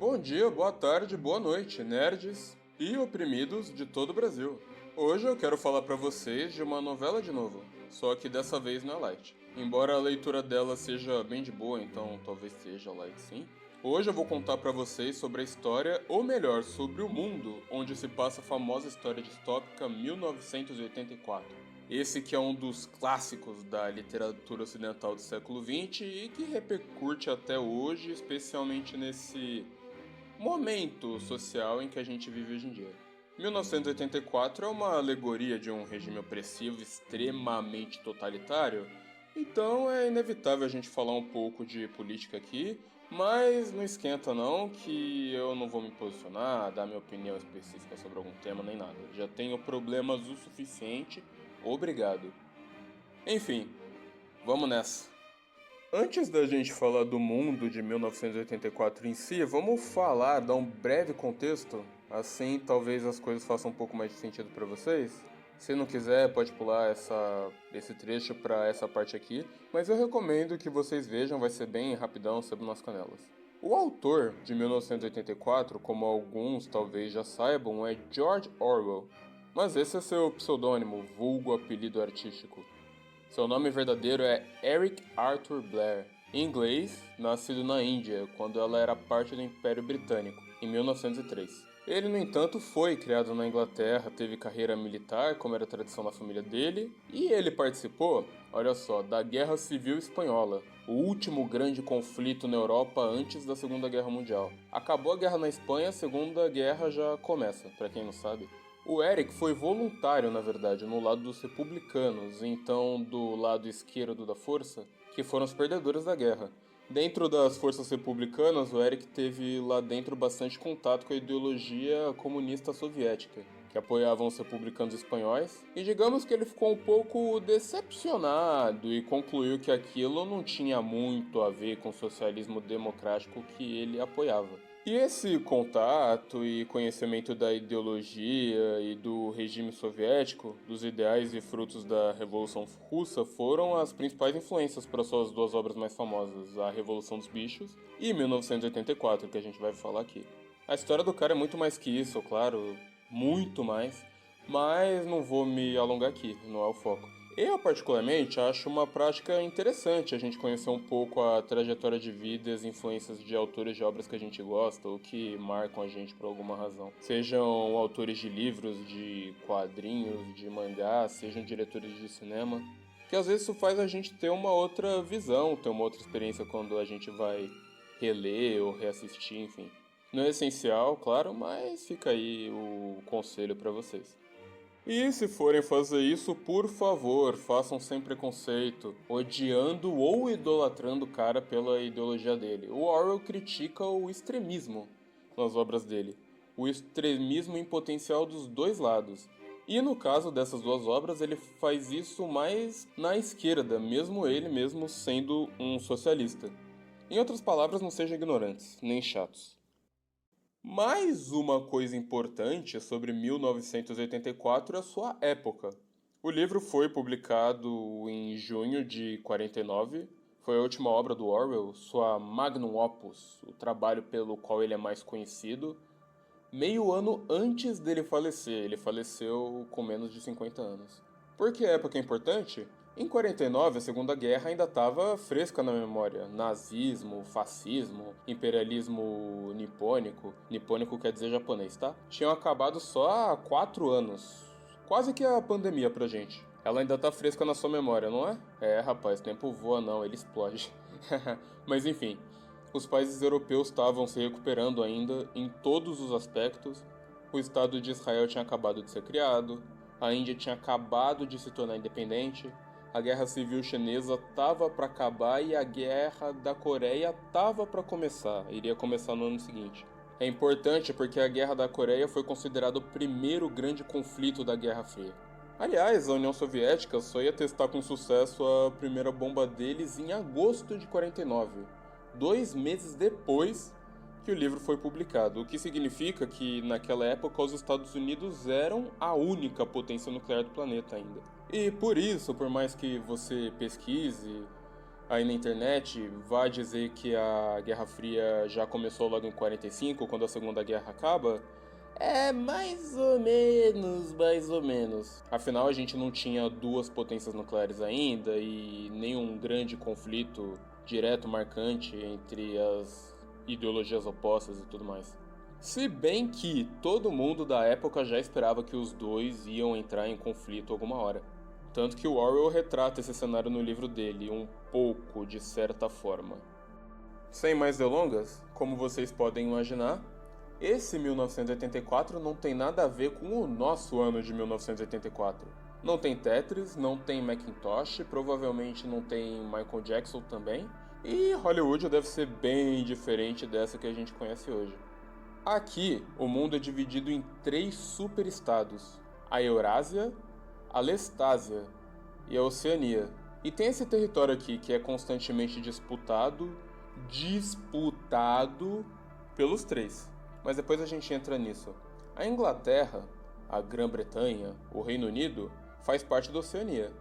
Bom dia, boa tarde, boa noite, nerds e oprimidos de todo o Brasil. Hoje eu quero falar pra vocês de uma novela de novo, só que dessa vez não é light. Embora a leitura dela seja bem de boa, então talvez seja light sim. Hoje eu vou contar pra vocês sobre a história, ou melhor, sobre o mundo onde se passa a famosa história distópica 1984. Esse que é um dos clássicos da literatura ocidental do século XX e que repercute até hoje, especialmente nesse momento social em que a gente vive hoje em dia. 1984 é uma alegoria de um regime opressivo extremamente totalitário, então é inevitável a gente falar um pouco de política aqui, mas não esquenta não que eu não vou me posicionar, dar minha opinião específica sobre algum tema nem nada. Já tenho problemas o suficiente, obrigado. Enfim, vamos nessa. Antes da gente falar do mundo de 1984 em si, vamos dar um breve contexto, assim talvez as coisas façam um pouco mais de sentido para vocês. Se não quiser, pode pular esse trecho para essa parte aqui, mas eu recomendo que vocês vejam, vai ser bem rapidão sobre nas canelas. O autor de 1984, como alguns talvez já saibam, é George Orwell, mas esse é seu pseudônimo, vulgo apelido artístico. Seu nome verdadeiro é Eric Arthur Blair. Em inglês, nascido na Índia, quando ela era parte do Império Britânico, em 1903. Ele, no entanto, foi criado na Inglaterra, teve carreira militar, como era a tradição na família dele, e ele participou, olha só, da Guerra Civil Espanhola, o último grande conflito na Europa antes da Segunda Guerra Mundial. Acabou a guerra na Espanha, a Segunda Guerra já começa, pra quem não sabe. O Eric foi voluntário, na verdade, no lado dos republicanos, então do lado esquerdo da força, que foram os perdedores da guerra. Dentro das forças republicanas, o Eric teve lá dentro bastante contato com a ideologia comunista soviética, que apoiavam os republicanos espanhóis, e digamos que ele ficou um pouco decepcionado e concluiu que aquilo não tinha muito a ver com o socialismo democrático que ele apoiava. E esse contato e conhecimento da ideologia e do regime soviético, dos ideais e frutos da Revolução Russa, foram as principais influências para suas duas obras mais famosas, A Revolução dos Bichos e 1984, que a gente vai falar aqui. A história do cara é muito mais que isso, claro, muito mais, mas não vou me alongar aqui, não é o foco. Eu, particularmente, acho uma prática interessante a gente conhecer um pouco a trajetória de vida e as influências de autores de obras que a gente gosta ou que marcam a gente por alguma razão. Sejam autores de livros, de quadrinhos, de mangá, sejam diretores de cinema. Que às vezes isso faz a gente ter uma outra visão, ter uma outra experiência quando a gente vai reler ou reassistir, enfim. Não é essencial, claro, mas fica aí o conselho para vocês. E se forem fazer isso, por favor, façam sem preconceito, odiando ou idolatrando o cara pela ideologia dele. O Orwell critica o extremismo nas obras dele, o extremismo em potencial dos dois lados. E no caso dessas duas obras, ele faz isso mais na esquerda, mesmo ele mesmo sendo um socialista. Em outras palavras, não sejam ignorantes, nem chatos. Mais uma coisa importante sobre 1984 é a sua época. O livro foi publicado em junho de 49, foi a última obra do Orwell, sua magnum opus, o trabalho pelo qual ele é mais conhecido, meio ano antes dele falecer. Ele faleceu com menos de 50 anos. Por que a época é importante? Em 49, a Segunda Guerra ainda estava fresca na memória. Nazismo, fascismo, imperialismo nipônico. Nipônico quer dizer japonês, tá? Tinham acabado só há 4 anos. Quase que a pandemia pra gente. Ela ainda tá fresca na sua memória, não é? É, rapaz, tempo voa não, ele explode. Mas enfim, os países europeus estavam se recuperando ainda em todos os aspectos. O Estado de Israel tinha acabado de ser criado, a Índia tinha acabado de se tornar independente, a Guerra Civil Chinesa estava para acabar e a Guerra da Coreia estava para começar, iria começar no ano seguinte. É importante porque a Guerra da Coreia foi considerada o primeiro grande conflito da Guerra Fria. Aliás, a União Soviética só ia testar com sucesso a primeira bomba deles em agosto de 49, 2 meses depois que o livro foi publicado, o que significa que naquela época os Estados Unidos eram a única potência nuclear do planeta ainda. E por isso, por mais que você pesquise aí na internet, vá dizer que a Guerra Fria já começou logo em 45, quando a Segunda Guerra acaba, é mais ou menos, mais ou menos. Afinal, a gente não tinha duas potências nucleares ainda e nenhum grande conflito direto marcante entre as ideologias opostas e tudo mais. Se bem que todo mundo da época já esperava que os dois iam entrar em conflito alguma hora. Tanto que o Orwell retrata esse cenário no livro dele, um pouco, de certa forma. Sem mais delongas, como vocês podem imaginar, esse 1984 não tem nada a ver com o nosso ano de 1984. Não tem Tetris, não tem Macintosh, provavelmente não tem Michael Jackson também, e Hollywood deve ser bem diferente dessa que a gente conhece hoje. Aqui, o mundo é dividido em 3 superestados: a Eurásia, a Lestásia e a Oceania. E tem esse território aqui que é constantemente disputado pelos 3. Mas depois a gente entra nisso. A Inglaterra, a Grã-Bretanha, o Reino Unido, faz parte da Oceania.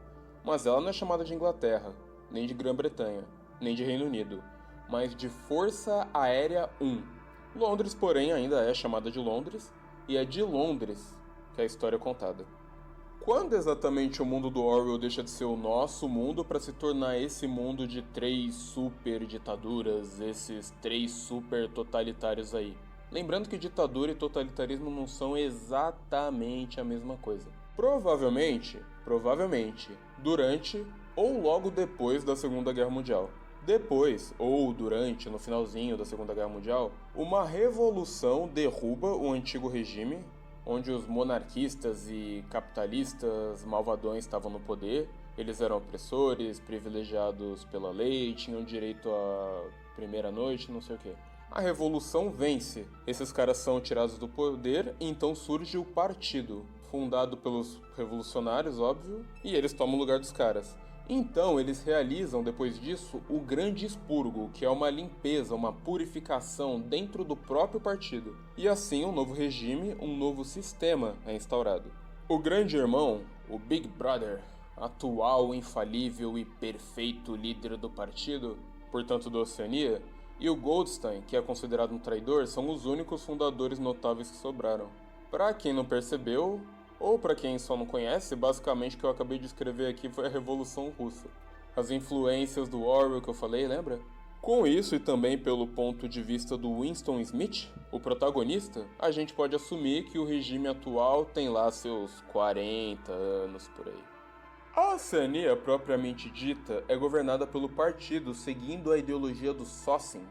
Mas ela não é chamada de Inglaterra, nem de Grã-Bretanha, nem de Reino Unido, mas de Força Aérea 1. Londres, porém, ainda é chamada de Londres, e é de Londres que a história é contada. Quando exatamente o mundo do Orwell deixa de ser o nosso mundo para se tornar esse mundo de 3 super ditaduras, esses 3 super totalitários aí? Lembrando que ditadura e totalitarismo não são exatamente a mesma coisa. Provavelmente, durante ou logo depois da Segunda Guerra Mundial. Depois, ou durante, no finalzinho da Segunda Guerra Mundial, uma revolução derruba o antigo regime, onde os monarquistas e capitalistas malvadões estavam no poder. Eles eram opressores, privilegiados pela lei, tinham direito à primeira noite, não sei o quê. A revolução vence. Esses caras são tirados do poder e então surge o partido, fundado pelos revolucionários, óbvio, e eles tomam o lugar dos caras. Então eles realizam, depois disso, o Grande Expurgo, que é uma limpeza, uma purificação dentro do próprio partido. E assim um novo regime, um novo sistema é instaurado. O Grande Irmão, o Big Brother, atual, infalível e perfeito líder do partido, portanto da Oceania, e o Goldstein, que é considerado um traidor, são os únicos fundadores notáveis que sobraram. Pra quem não percebeu, ou para quem só não conhece, basicamente o que eu acabei de escrever aqui foi a Revolução Russa. As influências do Orwell que eu falei, lembra? Com isso, e também pelo ponto de vista do Winston Smith, o protagonista, a gente pode assumir que o regime atual tem lá seus 40 anos por aí. A Oceania, propriamente dita, é governada pelo partido seguindo a ideologia do Socin,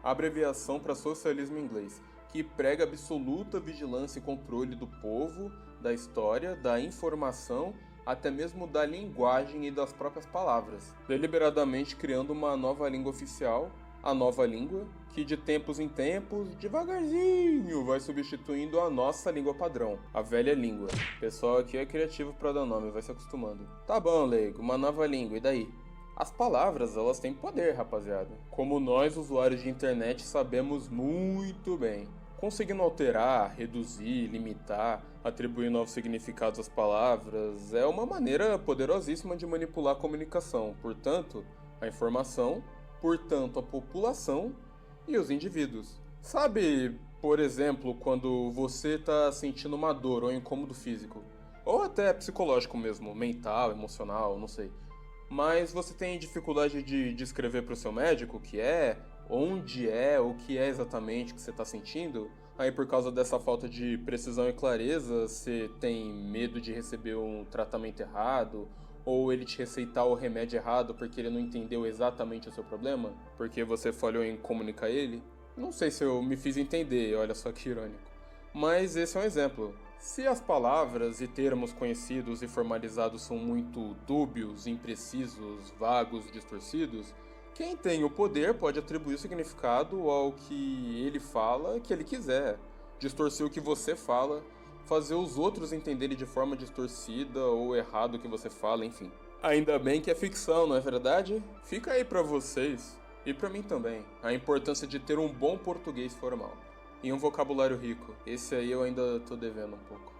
abreviação para socialismo inglês, que prega absoluta vigilância e controle do povo, da história, da informação, até mesmo da linguagem e das próprias palavras, deliberadamente criando uma nova língua oficial, a nova língua, que de tempos em tempos, devagarzinho, vai substituindo a nossa língua padrão, a velha língua. O pessoal aqui é criativo para dar nome, vai se acostumando. Tá bom, leigo, uma nova língua, e daí? As palavras, elas têm poder, rapaziada. Como nós, usuários de internet, sabemos muito bem. Conseguindo alterar, reduzir, limitar, atribuir novos significados às palavras é uma maneira poderosíssima de manipular a comunicação, portanto, a informação, portanto, a população e os indivíduos. Sabe, por exemplo, quando você está sentindo uma dor ou incômodo físico, ou até psicológico mesmo, mental, emocional, não sei, mas você tem dificuldade de descrever para o seu médico o que é, onde é, o que é exatamente que você está sentindo, aí por causa dessa falta de precisão e clareza, você tem medo de receber um tratamento errado, ou ele te receitar o remédio errado porque ele não entendeu exatamente o seu problema, porque você falhou em comunicar ele. Não sei se eu me fiz entender, olha só que irônico. Mas esse é um exemplo. Se as palavras e termos conhecidos e formalizados são muito dúbios, imprecisos, vagos, distorcidos, quem tem o poder pode atribuir o significado ao que ele fala que ele quiser, distorcer o que você fala, fazer os outros entenderem de forma distorcida ou errado o que você fala, enfim. Ainda bem que é ficção, não é verdade? Fica aí pra vocês, e pra mim também, a importância de ter um bom português formal. E um vocabulário rico. Esse aí eu ainda tô devendo um pouco.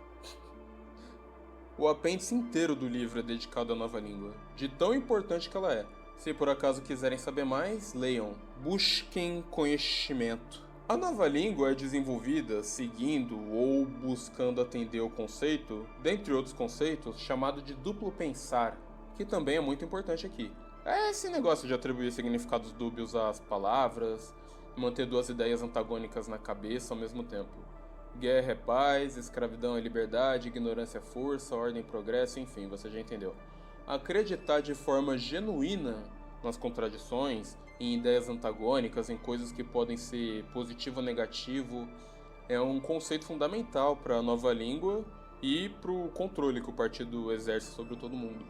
O apêndice inteiro do livro é dedicado à nova língua, de tão importante que ela é. Se por acaso quiserem saber mais, leiam. Busquem conhecimento. A nova língua é desenvolvida seguindo ou buscando atender o conceito, dentre outros conceitos, chamado de duplo pensar, que também é muito importante aqui. É esse negócio de atribuir significados dúbios às palavras, manter duas ideias antagônicas na cabeça ao mesmo tempo. Guerra é paz, escravidão é liberdade, ignorância é força, ordem é progresso, enfim, você já entendeu. Acreditar de forma genuína nas contradições, em ideias antagônicas, em coisas que podem ser positivo ou negativo, é um conceito fundamental para a nova língua e para o controle que o partido exerce sobre todo mundo.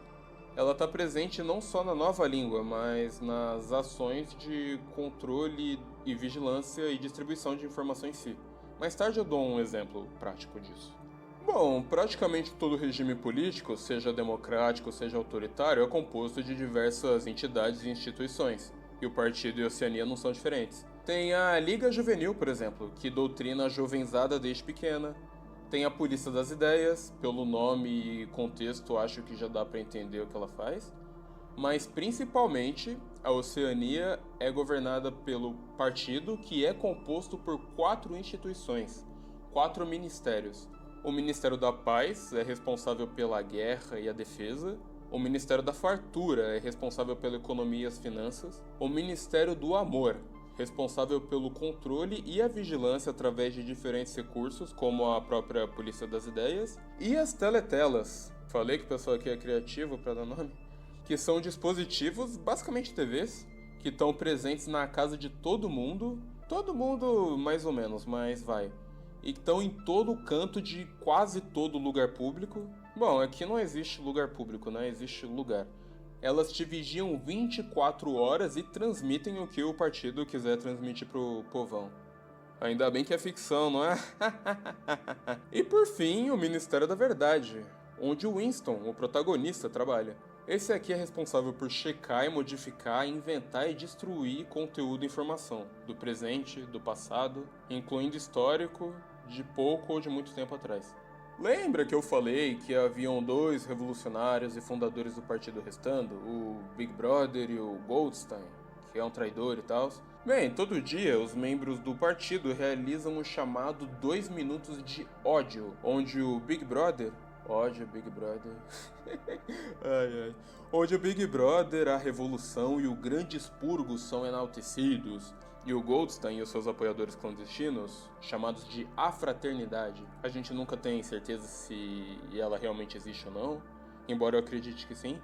Ela está presente não só na nova língua, mas nas ações de controle e vigilância e distribuição de informação em si. Mais tarde eu dou um exemplo prático disso. Bom, praticamente todo regime político, seja democrático, seja autoritário, é composto de diversas entidades e instituições, e o partido e a Oceania não são diferentes. Tem a Liga Juvenil, por exemplo, que doutrina a jovenzada desde pequena. Tem a Polícia das Ideias, pelo nome e contexto acho que já dá para entender o que ela faz. Mas principalmente, a Oceania é governada pelo partido, que é composto por 4 instituições, 4 ministérios. O Ministério da Paz é responsável pela guerra e a defesa. O Ministério da Fartura é responsável pela economia e as finanças. O Ministério do Amor, responsável pelo controle e a vigilância através de diferentes recursos, como a própria Polícia das Ideias. E as teletelas, falei que o pessoal aqui é criativo para dar nome, que são dispositivos, basicamente TVs, que estão presentes na casa de todo mundo mais ou menos, mas vai. E estão em todo canto de quase todo lugar público. Bom, aqui não existe lugar público, né? Existe lugar. Elas te vigiam 24 horas e transmitem o que o partido quiser transmitir pro povão. Ainda bem que é ficção, não é? E por fim, o Ministério da Verdade, onde o Winston, o protagonista, trabalha. Esse aqui é responsável por checar e modificar, inventar e destruir conteúdo e informação, do presente, do passado, incluindo histórico, de pouco ou de muito tempo atrás. Lembra que eu falei que haviam 2 revolucionários e fundadores do partido restando, o Big Brother e o Goldstein, que é um traidor e tal? Bem, todo dia os membros do partido realizam o chamado 2 minutos de ódio, onde o Big Brother... Ódio, Big Brother... Onde o Big Brother, a revolução e o grande expurgo são enaltecidos, e o Goldstein e os seus apoiadores clandestinos, chamados de A Fraternidade, a gente nunca tem certeza se ela realmente existe ou não, embora eu acredite que sim,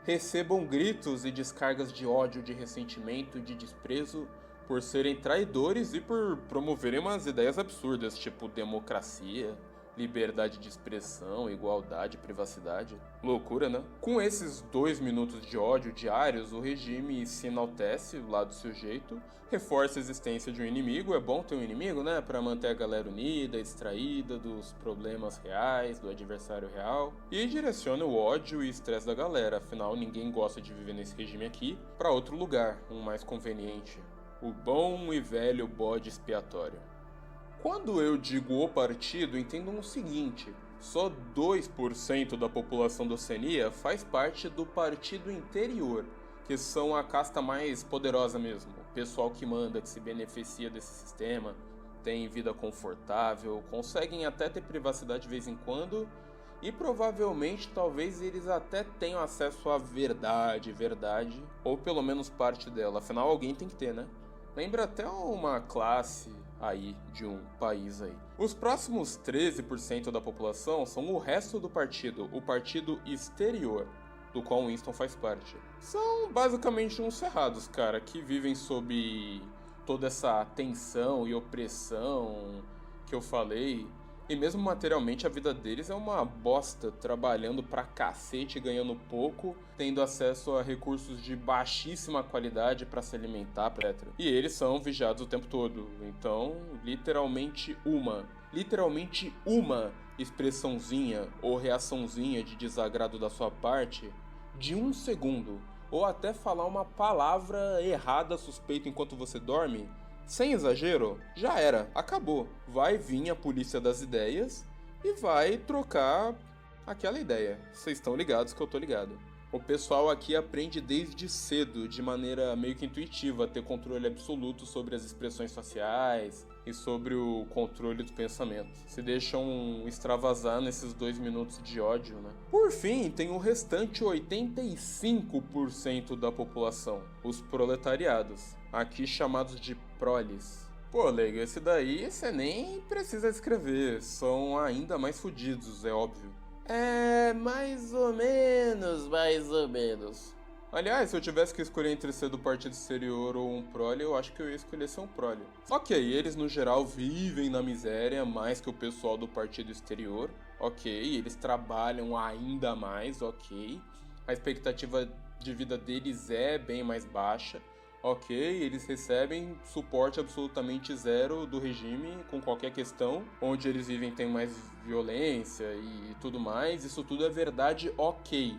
recebam gritos e descargas de ódio, de ressentimento e de desprezo por serem traidores e por promoverem umas ideias absurdas, tipo democracia, liberdade de expressão, igualdade, privacidade. Loucura, né? Com esses 2 minutos de ódio diários, o regime se enaltece lá do seu jeito, reforça a existência de um inimigo, é bom ter um inimigo, né? Pra manter a galera unida, distraída dos problemas reais, do adversário real, e direciona o ódio e estresse da galera, afinal ninguém gosta de viver nesse regime aqui, pra outro lugar, um mais conveniente. O bom e velho bode expiatório. Quando eu digo o partido, entendam o seguinte: só 2% da população da Oceania faz parte do partido interior, que são a casta mais poderosa mesmo, o pessoal que manda, que se beneficia desse sistema, tem vida confortável, conseguem até ter privacidade de vez em quando, e provavelmente talvez eles até tenham acesso à verdade, ou pelo menos parte dela, afinal alguém tem que ter, né? Lembra até uma classe aí de um país aí. Os próximos 13% da população são o resto do partido, o partido exterior, do qual Winston faz parte. São basicamente uns ferrados, cara, que vivem sob toda essa tensão e opressão que eu falei. E mesmo materialmente a vida deles é uma bosta, trabalhando pra cacete, ganhando pouco, tendo acesso a recursos de baixíssima qualidade pra se alimentar, etc. E eles são vigiados o tempo todo, então literalmente uma expressãozinha ou reaçãozinha de desagrado da sua parte, de 1 segundo, ou até falar uma palavra errada suspeita enquanto você dorme, sem exagero, já era, acabou. Vai vir a Polícia das Ideias e vai trocar aquela ideia. Vocês estão ligados que eu tô ligado. O pessoal aqui aprende desde cedo, de maneira meio que intuitiva, a ter controle absoluto sobre as expressões faciais e sobre o controle do pensamento. Se deixam extravasar nesses 2 minutos de ódio, né? Por fim, tem o restante 85% da população, os proletariados, aqui chamados de proles. Pô, leigo, esse daí você nem precisa escrever, são ainda mais fodidos, é óbvio. É, mais ou menos. Aliás, se eu tivesse que escolher entre ser do partido exterior ou um prole, eu acho que eu ia escolher ser um prole. Ok, eles no geral vivem na miséria mais que o pessoal do partido exterior. Ok, eles trabalham ainda mais, ok. A expectativa de vida deles é bem mais baixa. Ok, eles recebem suporte absolutamente zero do regime com qualquer questão. Onde eles vivem tem mais violência e tudo mais. Isso tudo é verdade, ok.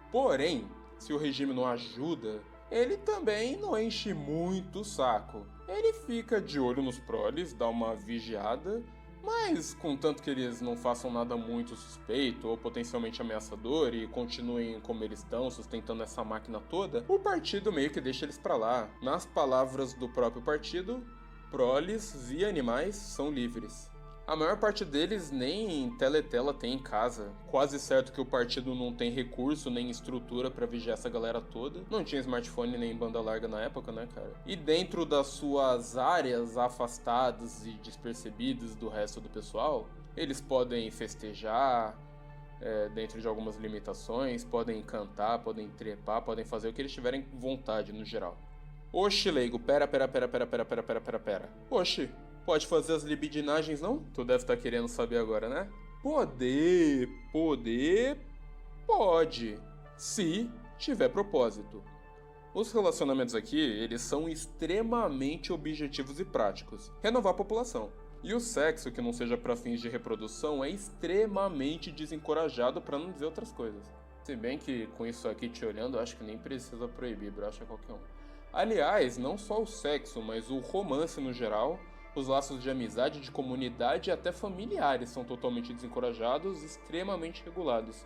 Porém, se o regime não ajuda, ele também não enche muito o saco. Ele fica de olho nos proles, dá uma vigiada, mas contanto que eles não façam nada muito suspeito ou potencialmente ameaçador e continuem como eles estão, sustentando essa máquina toda, o partido meio que deixa eles pra lá. Nas palavras do próprio partido, proles e animais são livres. A maior parte deles nem teletela tem em casa. Quase certo que o partido não tem recurso nem estrutura pra vigiar essa galera toda. Não tinha smartphone nem banda larga na época, né, cara? E dentro das suas áreas afastadas e despercebidas do resto do pessoal, eles podem festejar, dentro de algumas limitações, podem cantar, podem trepar, podem fazer o que eles tiverem vontade no geral. Oxi, leigo, pera. Oxi. Pode fazer as libidinagens, não? Tu deve estar querendo saber agora, né? Poder, pode. Se tiver propósito. Os relacionamentos aqui, eles são extremamente objetivos e práticos. Renovar a população. E o sexo, que não seja para fins de reprodução, é extremamente desencorajado, para não dizer outras coisas. Se bem que, com isso aqui te olhando, acho que nem precisa proibir, brocha qualquer um. Aliás, não só o sexo, mas o romance no geral... Os laços de amizade, de comunidade e até familiares são totalmente desencorajados e extremamente regulados.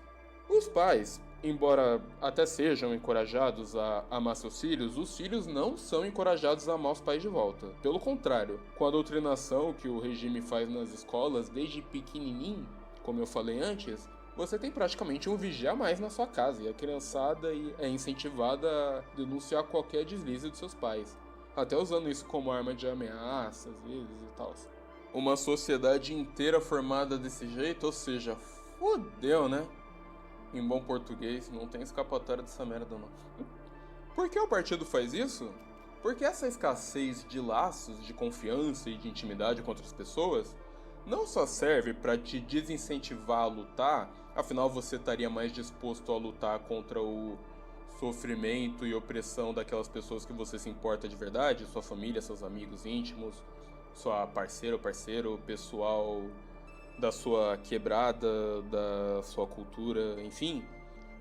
Os pais, embora até sejam encorajados a amar seus filhos, os filhos não são encorajados a amar os pais de volta. Pelo contrário, com a doutrinação que o regime faz nas escolas desde pequenininho, como eu falei antes, você tem praticamente um vigia a mais na sua casa e a criançada é incentivada a denunciar qualquer deslize dos seus pais. Até usando isso como arma de ameaça, às vezes, e tal. Uma sociedade inteira formada desse jeito, ou seja, fodeu, né? Em bom português, não tem escapatória dessa merda, não. Por que o partido faz isso? Porque essa escassez de laços, de confiança e de intimidade com outras pessoas não só serve para te desincentivar a lutar, afinal você estaria mais disposto a lutar contra o sofrimento e opressão daquelas pessoas que você se importa de verdade, sua família, seus amigos íntimos, sua parceira ou parceiro, pessoal da sua quebrada, da sua cultura, enfim.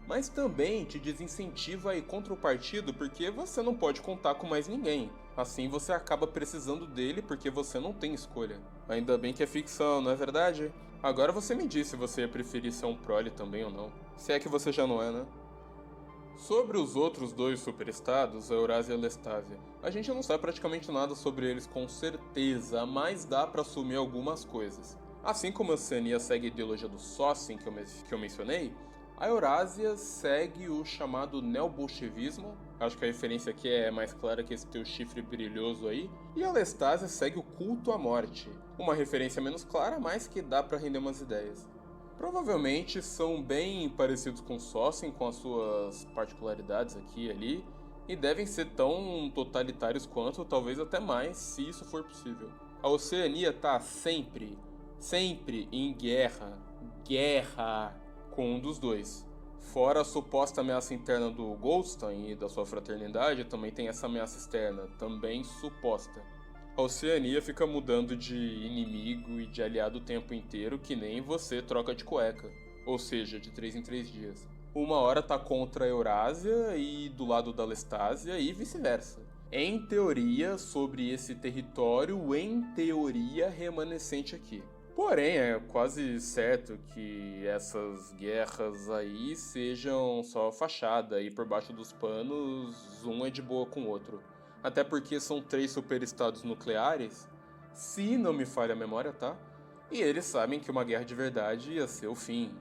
Mas também te desincentiva a ir contra o partido porque você não pode contar com mais ninguém. Assim você acaba precisando dele porque você não tem escolha. Ainda bem que é ficção, não é verdade? Agora você me diz se você ia preferir ser um prole também ou não. Se é que você já não é, né? Sobre os outros dois superestados, a Eurásia e a Lestásia, a gente não sabe praticamente nada sobre eles com certeza, mas dá pra assumir algumas coisas. Assim como a Oceania segue a ideologia do Sócin que eu mencionei, a Eurásia segue o chamado neobolchevismo, acho que a referência aqui é mais clara que esse teu chifre brilhoso aí, e a Lestásia segue o culto à morte, uma referência menos clara, mas que dá pra render umas ideias. Provavelmente são bem parecidos com Sócin, com as suas particularidades aqui e ali, e devem ser tão totalitários quanto, talvez até mais, se isso for possível. A Oceania tá sempre em guerra com um dos dois. Fora a suposta ameaça interna do Goldstein e da sua fraternidade, também tem essa ameaça externa, também suposta. A Oceania fica mudando de inimigo e de aliado o tempo inteiro, que nem você troca de cueca. Ou seja, de 3 em 3 dias. Uma hora tá contra a Eurásia e do lado da Lestásia e vice-versa. Em teoria, sobre esse território, em teoria, remanescente aqui. Porém, é quase certo que essas guerras aí sejam só fachada e por baixo dos panos um é de boa com o outro. Até porque são 3 superestados nucleares, se não me falha a memória, tá? E eles sabem que uma guerra de verdade ia ser o fim.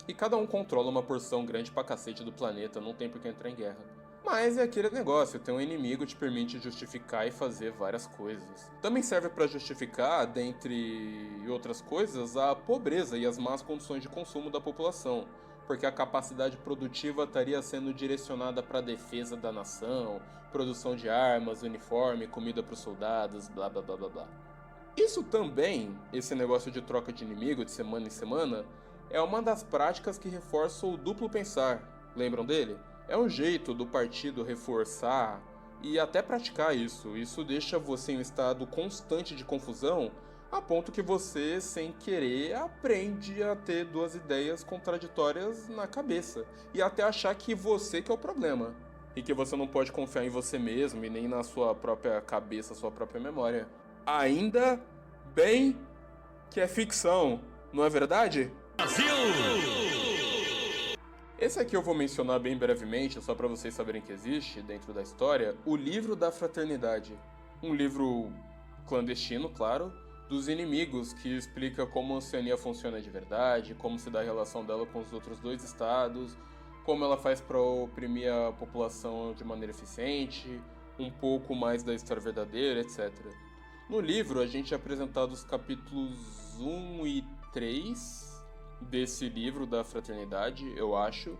E cada um controla uma porção grande pra cacete do planeta, não tem por que entrar em guerra. Mas é aquele negócio, ter um inimigo te permite justificar e fazer várias coisas. Também serve para justificar, dentre outras coisas, a pobreza e as más condições de consumo da população, porque a capacidade produtiva estaria sendo direcionada para a defesa da nação, produção de armas, uniforme, comida para os soldados, blá blá blá blá blá. Isso também, esse negócio de troca de inimigo de semana em semana, é uma das práticas que reforça o duplo pensar. Lembram dele? É um jeito do partido reforçar e até praticar isso. Isso deixa você em um estado constante de confusão, a ponto que você, sem querer, aprende a ter duas ideias contraditórias na cabeça e até achar que você que é o problema. E que você não pode confiar em você mesmo e nem na sua própria cabeça, sua própria memória. Ainda bem que é ficção, não é verdade? Brasil! Esse aqui eu vou mencionar bem brevemente, só para vocês saberem que existe, dentro da história, o Livro da Fraternidade. Um livro clandestino, claro, dos inimigos, que explica como a Oceania funciona de verdade, como se dá a relação dela com os outros 2 estados, como ela faz para oprimir a população de maneira eficiente, um pouco mais da história verdadeira, etc. No livro, a gente é apresentado os capítulos 1 e 3... desse livro da fraternidade, eu acho,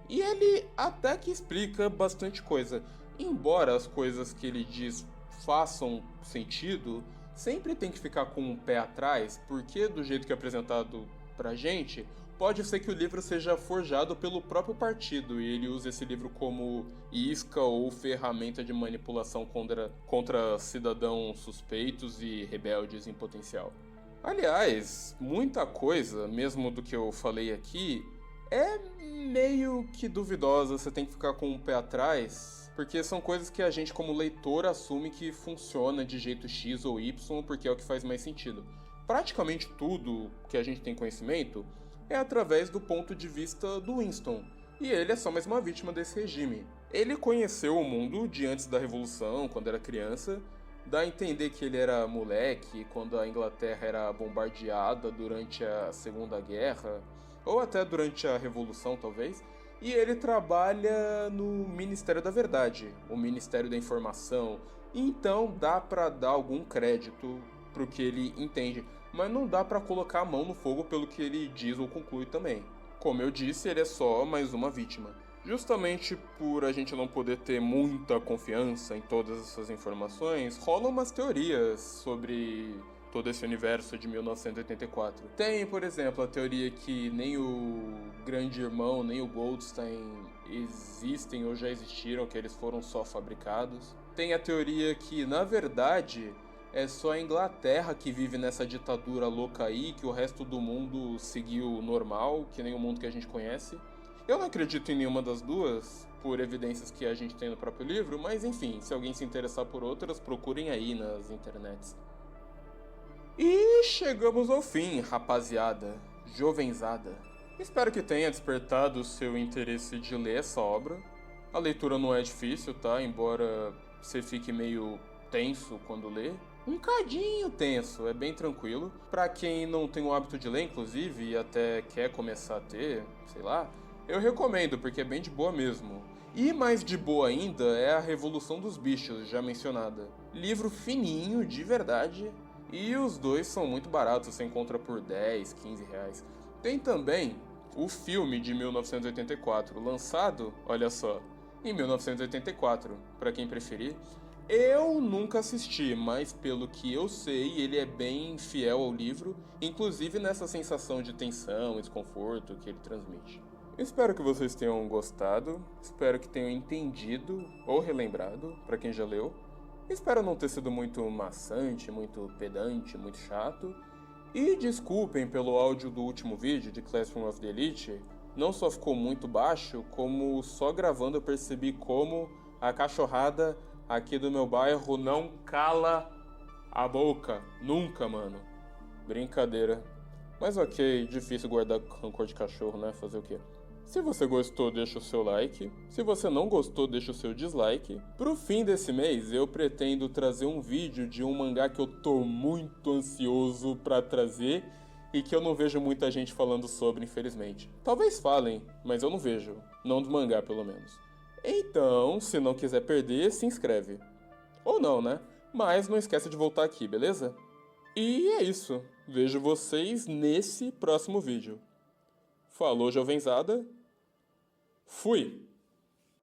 e ele até que explica bastante coisa. Embora as coisas que ele diz façam sentido, sempre tem que ficar com um pé atrás, porque do jeito que é apresentado pra gente, pode ser que o livro seja forjado pelo próprio partido e ele use esse livro como isca ou ferramenta de manipulação contra cidadãos suspeitos e rebeldes em potencial. Aliás, muita coisa, mesmo do que eu falei aqui, é meio que duvidosa, você tem que ficar com o pé atrás, porque são coisas que a gente como leitor assume que funciona de jeito X ou Y, porque é o que faz mais sentido. Praticamente tudo que a gente tem conhecimento é através do ponto de vista do Winston, e ele é só mais uma vítima desse regime. Ele conheceu o mundo de antes da Revolução, quando era criança. Dá a entender que ele era moleque quando a Inglaterra era bombardeada durante a Segunda Guerra, ou até durante a Revolução, talvez. E ele trabalha no Ministério da Verdade, o Ministério da Informação. Então dá pra dar algum crédito pro que ele entende, mas não dá pra colocar a mão no fogo pelo que ele diz ou conclui também. Como eu disse, ele é só mais uma vítima. Justamente por a gente não poder ter muita confiança em todas essas informações, rolam umas teorias sobre todo esse universo de 1984. Tem, por exemplo, a teoria que nem o Grande Irmão, nem o Goldstein existem ou já existiram, que eles foram só fabricados. Tem a teoria que, na verdade, é só a Inglaterra que vive nessa ditadura louca aí, que o resto do mundo seguiu normal, que nem o mundo que a gente conhece. Eu não acredito em nenhuma das duas, por evidências que a gente tem no próprio livro, mas enfim, se alguém se interessar por outras, procurem aí nas internets. E chegamos ao fim, rapaziada, jovenzada. Espero que tenha despertado o seu interesse de ler essa obra. A leitura não é difícil, tá? Embora você fique meio tenso quando lê. Um cadinho tenso, é bem tranquilo. Pra quem não tem o hábito de ler, inclusive, e até quer começar a ter, sei lá, eu recomendo, porque é bem de boa mesmo. E mais de boa ainda é a Revolução dos Bichos, já mencionada. Livro fininho, de verdade, e os dois são muito baratos, você encontra por 10, 15 reais. Tem também o filme de 1984, lançado, olha só, em 1984, para quem preferir. Eu nunca assisti, mas pelo que eu sei, ele é bem fiel ao livro, inclusive nessa sensação de tensão e desconforto que ele transmite. Espero que vocês tenham gostado, espero que tenham entendido ou relembrado, para quem já leu. Espero não ter sido muito maçante, muito pedante, muito chato. E desculpem pelo áudio do último vídeo de Classroom of the Elite, não só ficou muito baixo, como só gravando eu percebi como a cachorrada aqui do meu bairro não cala a boca. Nunca, mano. Brincadeira. Mas ok, difícil guardar rancor de cachorro, né? Fazer o quê? Se você gostou, deixa o seu like. Se você não gostou, deixa o seu dislike. Pro fim desse mês, eu pretendo trazer um vídeo de um mangá que eu tô muito ansioso pra trazer e que eu não vejo muita gente falando sobre, infelizmente. Talvez falem, mas eu não vejo. Não do mangá, pelo menos. Então, se não quiser perder, se inscreve. Ou não, né? Mas não esqueça de voltar aqui, beleza? E é isso. Vejo vocês nesse próximo vídeo. Falou, jovenzada. Fui!